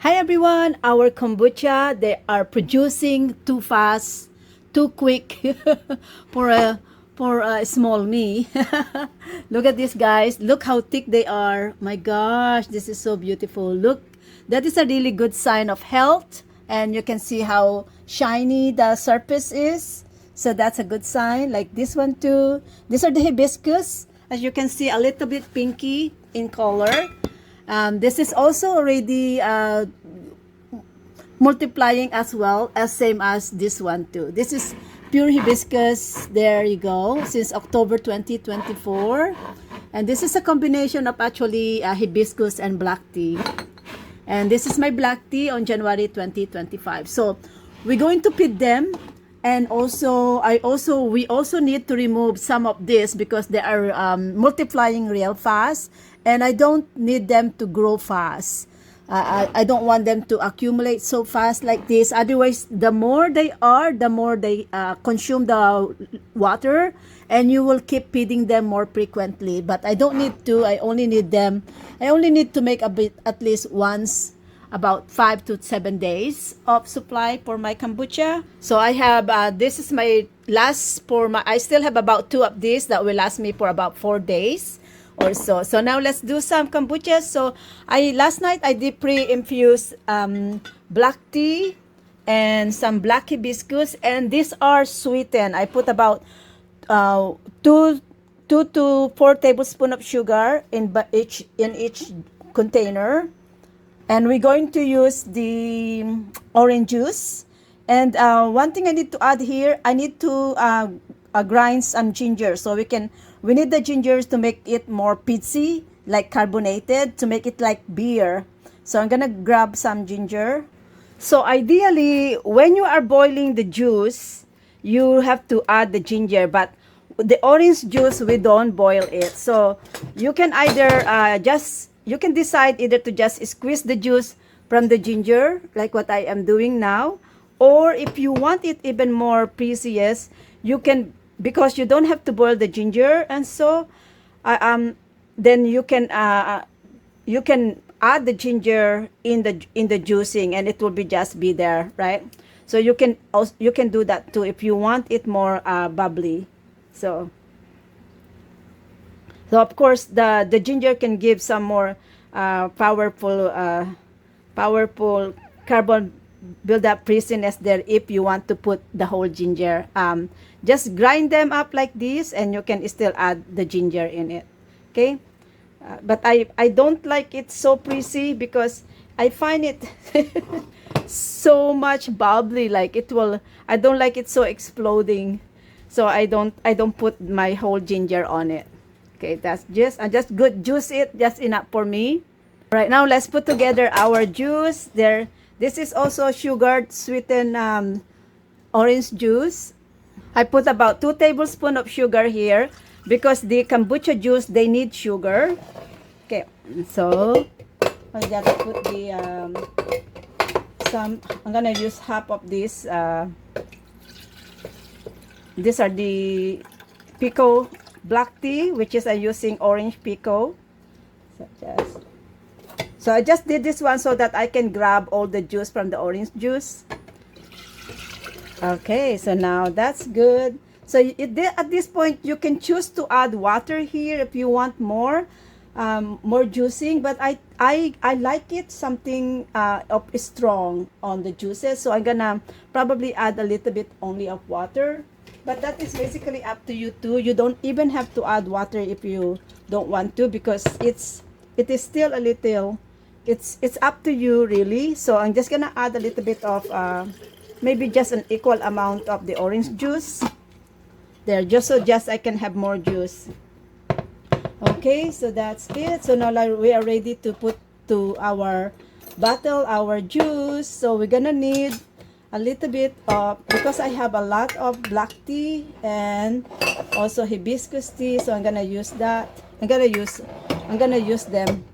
Hi everyone, our kombucha, they are producing too fast, too quick for a small me. Look at these guys. Look how thick they are. My gosh, this is so beautiful. Look, that is a really good sign of health, and you can see how shiny the surface is. So that's a good sign. Like this one too. These are the hibiscus. As you can see, a little bit pinky in color. This is also already multiplying as well as same as this one too. This is pure hibiscus. There you go. Since October 2024. And this is a combination of actually hibiscus and black tea. And this is my black tea on January 2025. So we're going to pit them. And also, we also need to remove some of this because they are multiplying real fast, and I don't need them to grow fast. I don't want them to accumulate so fast like this. Otherwise, the more they are, the more they consume the water, and you will keep feeding them more frequently. But I don't need to. I only need to make a bit at least once about 5 to 7 days of supply for my kombucha. So I have this is my last I still have about 2 of these that will last me for about 4 days or so. So now let's do some kombucha. So last night I did pre-infuse black tea and some black hibiscus, and these are sweetened. I put about 2 to 4 tablespoons of sugar in each container. And we're going to use the orange juice. And one thing I need to add here, I need to grind some ginger. So we need the ginger to make it more fizzy, like carbonated, to make it like beer. So I'm gonna grab some ginger. So ideally, when you are boiling the juice, you have to add the ginger. But the orange juice, we don't boil it. So you can either you can decide either to just squeeze the juice from the ginger, like what I am doing now, or if you want it even more precious, you can, because you don't have to boil the ginger, and so then you can add the ginger in the juicing, and it will be there, right? So you can do that too if you want it more bubbly. So of course the ginger can give some more powerful carbon build-up frizziness there if you want to put the whole ginger. Just grind them up like this, and you can still add the ginger in it. Okay, but I don't like it so frizzy because I find it so much bubbly. Like I don't like it so exploding. So I don't put my whole ginger on it. Okay, that's I just good juice it, just enough for me. Right now, let's put together our juice. This is also sugared, sweetened orange juice. I put about 2 tablespoons of sugar here because the kombucha juice, they need sugar. Okay, so I just put the I'm gonna use half of this. These are the pico black tea, which is I'm using orange pico. So I just did this one so that I can grab all the juice from the orange juice. Okay, so now that's good. So at this point, you can choose to add water here if you want more juicing. But I like it something strong on the juices. So I'm gonna probably add a little bit only of water. But that is basically up to you too. You don't even have to add water if you don't want to, because it is still a little, it's up to you really. So I'm just gonna add a little bit of maybe just an equal amount of the orange juice there, just I can have more juice. Okay, so that's it. So now we are ready to put to our bottle our juice. So we're gonna need a little bit of, because I have a lot of black tea and also hibiscus tea, so I'm gonna use that. I'm gonna use them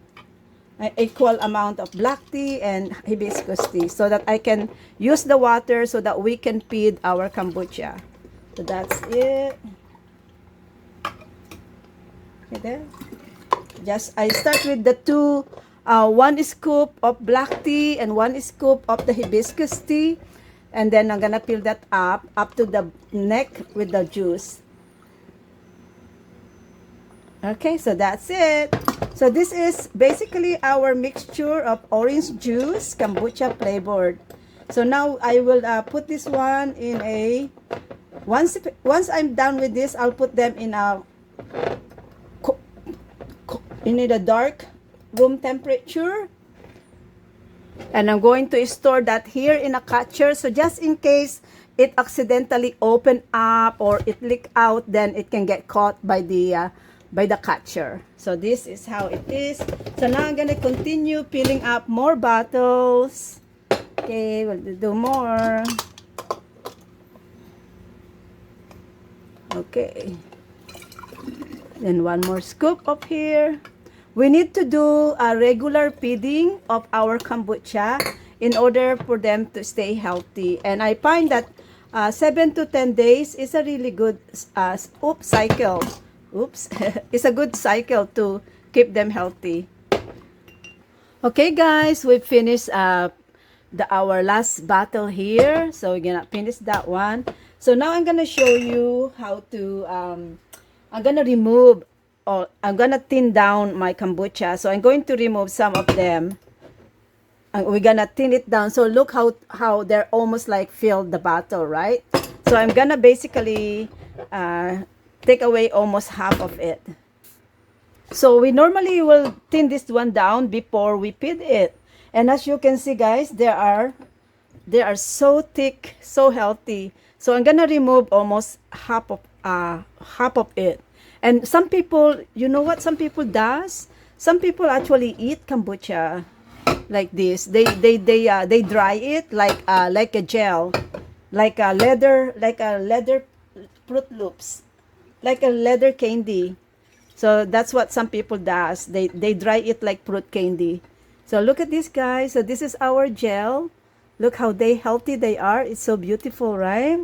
an equal amount of black tea and hibiscus tea, so that I can use the water so that we can feed our kombucha. So that's it. Okay, there. Just I start with the 2 1 scoop of black tea and 1 scoop of the hibiscus tea. And then I'm gonna fill that up to the neck with the juice. Okay, so that's it. So this is basically our mixture of orange juice, kombucha flavored. So now I will put this one in a, once I'm done with this, I'll put them in a dark room temperature. And I'm going to store that here in a catcher. So just in case it accidentally open up or it leak out, then it can get caught by the catcher. So this is how it is. So now I'm gonna continue filling up more bottles. Okay, we'll do more. Okay. Then one more scoop up here. We need to do a regular feeding of our kombucha in order for them to stay healthy. And I find that 7 to 10 days is a really good cycle. Oops, it's a good cycle to keep them healthy. Okay, guys, we finished our last bottle here. So we're gonna finish that one. So now I'm gonna show you how to. I'm gonna remove. Oh, I'm gonna thin down my kombucha. So I'm going to remove some of them. And we're gonna thin it down. So look how they're almost like filled the bottle, right? So I'm gonna basically take away almost half of it. So we normally will thin this one down before we feed it. And as you can see, guys, they are so thick, so healthy. So I'm gonna remove almost half of it. And some people, you know what some people does? Some people actually eat kombucha like this. They dry it like a gel, like a leather Fruit Loops, like a leather candy. So that's what some people does. They dry it like fruit candy. So look at this, guys. So this is our gel. Look how healthy they are. It's so beautiful, right?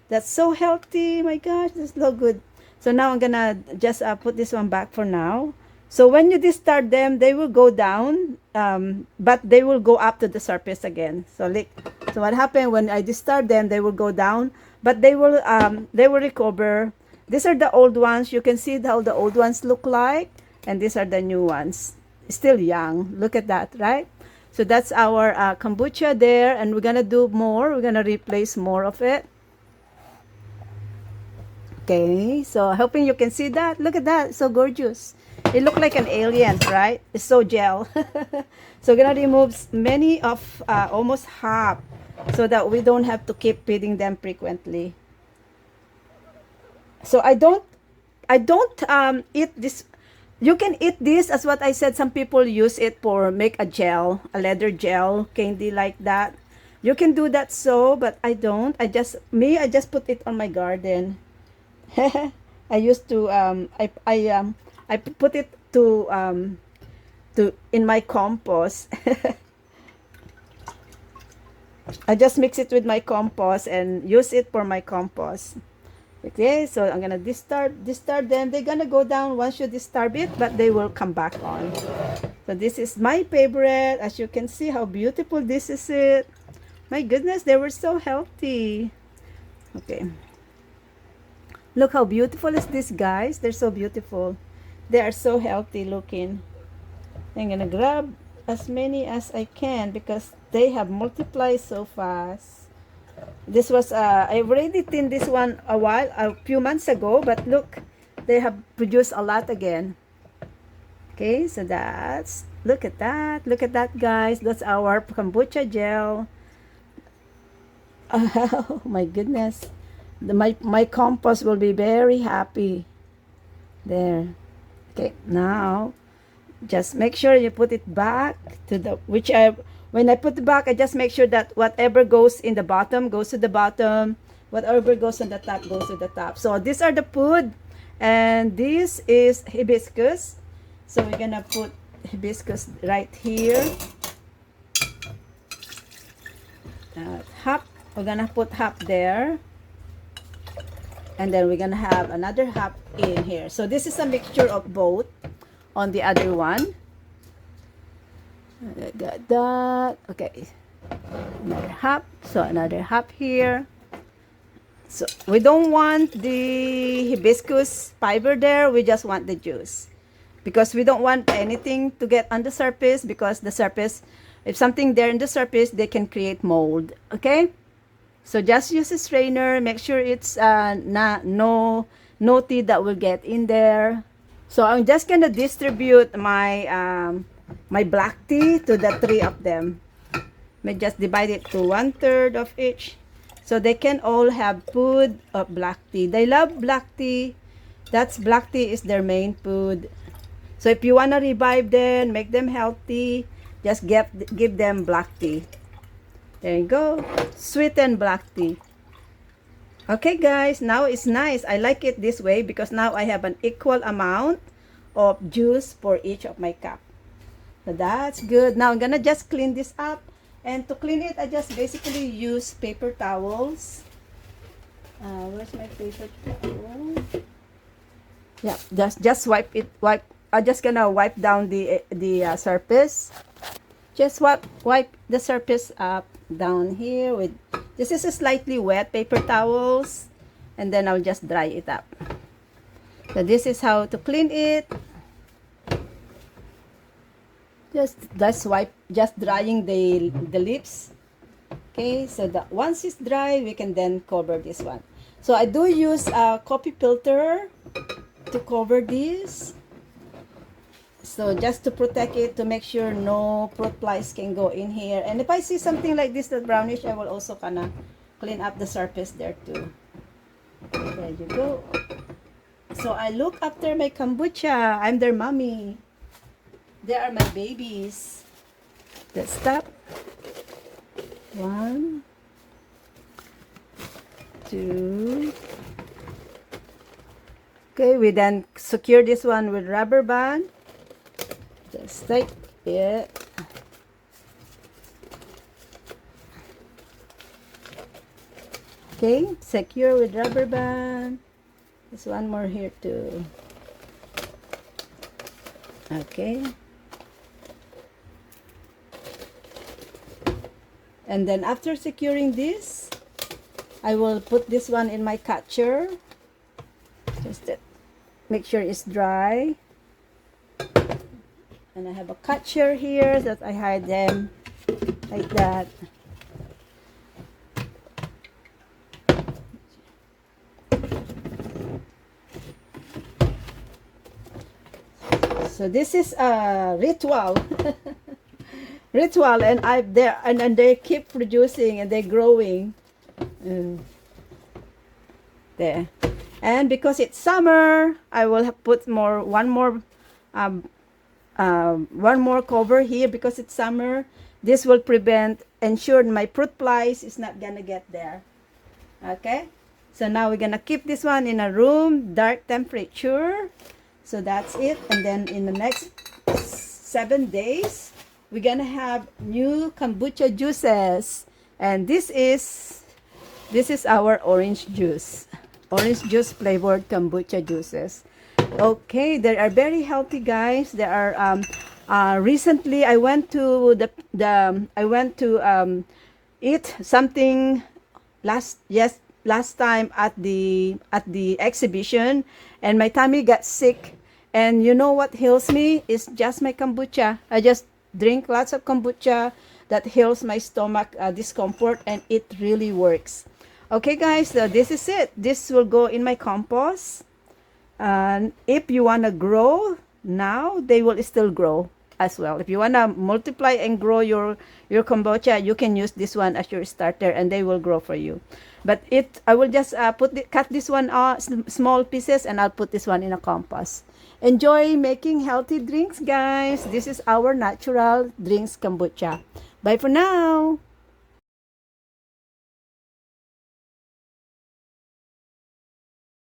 That's so healthy. My gosh, this is so good. So now I'm gonna just put this one back for now. So when you discard them, they will go down, but they will go up to the surface again. So what happened when I discard them? They will go down, but they will recover. These are the old ones. You can see how the old ones look like, and these are the new ones. Still young. Look at that, right? So that's our kombucha there, and we're gonna do more. We're gonna replace more of it. Okay, so hoping you can see that. Look at that, so gorgeous. It looked like an alien, right? It's so gel. So we're gonna remove many of almost half, so that we don't have to keep feeding them frequently. So I don't eat this. You can eat this, as what I said. Some people use it for make a gel, a leather gel candy like that. You can do that, but I don't. I just put it on my garden. I used to I put it to in my compost. I just mix it with my compost and use it for my compost. Okay, so I'm gonna discard them. They're gonna go down once you disturb it, but they will come back on. So this is my favorite. As you can see how beautiful this is. It. My goodness, they were so healthy. Okay. Look how beautiful is this, guys. They're so beautiful. They are so healthy looking. I'm gonna grab as many as I can because they have multiplied so fast. This was I've already thinned this one a few months ago, but look, they have produced a lot again. Okay, so look at that, guys. That's our kombucha gel. Oh my goodness. My compost will be very happy. There. Okay, now just make sure you put it back to the when I put it back, I just make sure that whatever goes in the bottom goes to the bottom, whatever goes on the top goes to the top. So these are the food, and this is hibiscus. So we're gonna put hibiscus right here. We're gonna put half there. And then we're gonna have another half in here. So this is a mixture of both on the other one. I got that. Okay, another half. So another half here. So we don't want the hibiscus fiber there. We just want the juice, because we don't want anything to get on the surface, because the surface, if something there in the surface, they can create mold. Okay, so just use a strainer. Make sure it's no tea that will get in there. So I'm just gonna distribute my black tea to the three of them. May just divide it to 1/3 of each, so they can all have food of black tea. They love black tea. That's black tea is their main food. So if you wanna revive them, make them healthy, just give them black tea. There you go, sweetened black tea. Okay guys, now it's nice. I like it this way because now I have an equal amount of juice for each of my cup. So that's good. Now I'm gonna just clean this up. And to clean it, I just basically use paper towels. Where's my paper towel? Yeah, just wipe it. I'm just gonna wipe down the surface. Just wipe the surface up down here with, this is a slightly wet paper towels, and then I'll just dry it up. So this is how to clean it. Just wipe, just drying the lips. Okay, so that once it's dry, we can then cover this one. So I do use a coffee filter to cover this. So just to protect it, to make sure no fruit flies can go in here. And if I see something like this, that brownish, I will also kind of clean up the surface there too. There you go. So I look after my kombucha. I'm their mommy. They are my babies. Let's stop. 1, 2. Okay, we then secure this one with rubber band. Just like it. Okay, secure with rubber band. There's one more here too. Okay. And then after securing this, I will put this one in my catcher. Just to make sure it's dry. And I have a catcher here that I hide them like that. So this is a ritual. Ritual, and and they keep producing and they're growing. There. And because it's summer, I will have put one more cover here because it's summer. This will ensure my fruit flies is not gonna get there. Okay, so now we're gonna keep this one in a room, dark temperature. So that's it. And then in the next 7 days, we're gonna have new kombucha juices. And this is our orange juice flavored kombucha juices. Okay, they are very healthy, guys. They are recently I went to eat something last time at the exhibition, and my tummy got sick. And you know what heals me? It's just my kombucha. I just drink lots of kombucha that heals my stomach discomfort, and it really works. Okay guys, so this is it. This will go in my compost. And if you want to grow now, they will still grow as well. If you want to multiply and grow your kombucha, you can use this one as your starter and they will grow for you. But I will just cut this one small pieces, and I'll put this one in a compost. Enjoy making healthy drinks, guys. This is our natural drinks kombucha. Bye for now.